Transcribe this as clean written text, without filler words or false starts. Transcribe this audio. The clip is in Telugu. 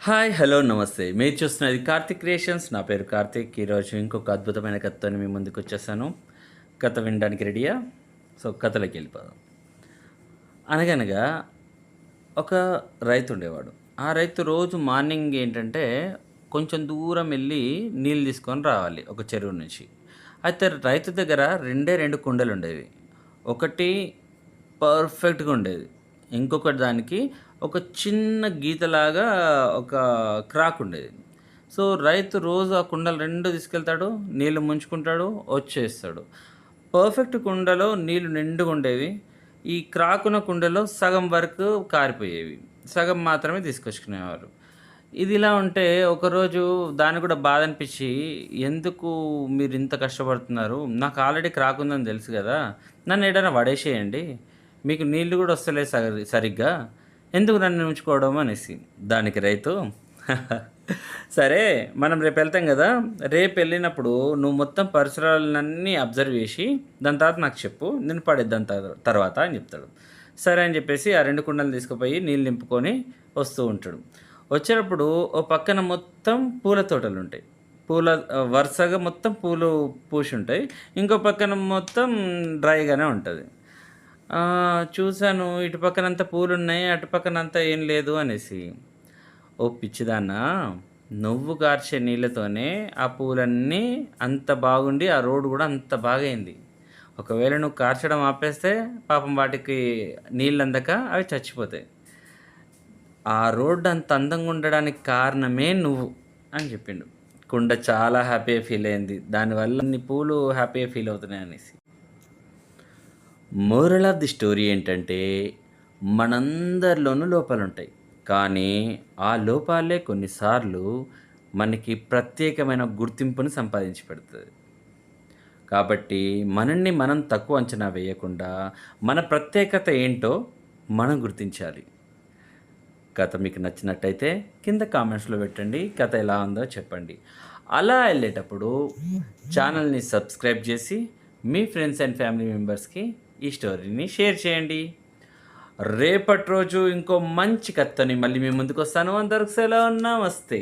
హాయ్ హలో నమస్తే మీరు చూస్తున్నది కార్తిక్ క్రియేషన్స్. నా పేరు కార్తిక్. ఈరోజు ఇంకొక అద్భుతమైన కథతో మీ ముందుకు వచ్చేసాను. కథ వినడానికి రెడీయా? సో కథలోకి వెళ్ళిపోదాం. అనగనగా ఒక రైతు ఉండేవాడు. ఆ రైతు రోజు మార్నింగ్ ఏంటంటే కొంచెం దూరం వెళ్ళి నీళ్ళు తీసుకొని రావాలి ఒక చెరువు నుంచి. అయితే రైతు దగ్గర రెండు కుండలు ఉండేవి. ఒకటి పర్ఫెక్ట్గా ఉండేది, ఇంకొకటి దానికి ఒక చిన్న గీతలాగా ఒక క్రాక్ ఉండేది. సో రైతు రోజు ఆ కుండలు 2 తీసుకెళ్తాడు, నీళ్ళు ముంచుకుంటాడు, వచ్చేస్తాడు. పర్ఫెక్ట్ కుండలో నీళ్ళు నిండుగా ఉండేవి. ఈ క్రాకున్న కుండలో సగం వరకు కారిపోయేవి, సగం మాత్రమే తీసుకొచ్చుకునేవారు. ఇది ఇలా ఉంటే ఒకరోజు దానికి కూడా బాధ అనిపించి, ఎందుకు మీరు ఇంత కష్టపడుతున్నారు, నాకు ఆల్రెడీ క్రాక్ ఉందని తెలుసు కదా, నన్ను ఏడైనా పడేసేయండి, మీకు నీళ్ళు కూడా వస్తలే సరిగ్గా, ఎందుకు నన్ను ఉంచుకోవడం అనేసి. దానికి రైతు సరే మనం రేపు వెళ్తాం కదా, రేపు వెళ్ళినప్పుడు నువ్వు మొత్తం పరిసరాలన్నీ అబ్జర్వ్ చేసి దాని తర్వాత నాకు చెప్పు, నేను పడేద్దాం తర్వాత అని చెప్తాడు. సరే అని చెప్పేసి ఆ 2 కుండలు తీసుకుపోయి నీళ్ళు నింపుకొని వస్తూ ఉంటాడు. వచ్చేటప్పుడు ఓ పక్కన మొత్తం పూల తోటలు ఉంటాయి. వరుసగా మొత్తం పూలు పూసి ఉంటాయి. ఇంకో పక్కన మొత్తం డ్రైగానే ఉంటుంది. చూసాను, ఇటు పక్కనంతా పూలున్నాయి, అటు పక్కనంతా ఏం లేదు అనేసి. ఓ పిచ్చిదాన్నా, నువ్వు కార్చే నీళ్ళతోనే ఆ పూలన్నీ అంత బాగుండి ఆ రోడ్డు కూడా అంత బాగైంది. ఒకవేళ నువ్వు కార్చడం ఆపేస్తే పాపం వాటికి నీళ్ళు అందక అవి చచ్చిపోతాయి. ఆ రోడ్డు అంత అందంగా ఉండడానికి కారణమే నువ్వు అని చెప్పిండు. కుండ చాలా హ్యాపీగా ఫీల్ అయింది, దానివల్ల అన్ని పూలు హ్యాపీగా ఫీల్ అవుతున్నాయి అనేసి. మోరల్ ఆఫ్ ది స్టోరీ ఏంటంటే, మనందరిలోనూ లోపాలుంటాయి. కానీ ఆ లోపాలే కొన్నిసార్లు మనకి ప్రత్యేకమైన గుర్తింపును సంపాదించి పెడుతుంది. కాబట్టి మనల్ని మనం తక్కువ అంచనా వేయకుండా మన ప్రత్యేకత ఏంటో మనం గుర్తించాలి. కథ మీకు నచ్చినట్టయితే కింద కామెంట్స్లో పెట్టండి, కథ ఎలా ఉందో చెప్పండి. అలా వెళ్ళేటప్పుడు ఛానల్ని సబ్స్క్రైబ్ చేసి మీ ఫ్రెండ్స్ అండ్ ఫ్యామిలీ మెంబర్స్కి ఈ స్టోరీని షేర్ చేయండి. రేపటి రోజు ఇంకో మంచి కథని మళ్ళీ మీ ముందుకు వస్తాను. అందరికి సెలవు, నమస్తే.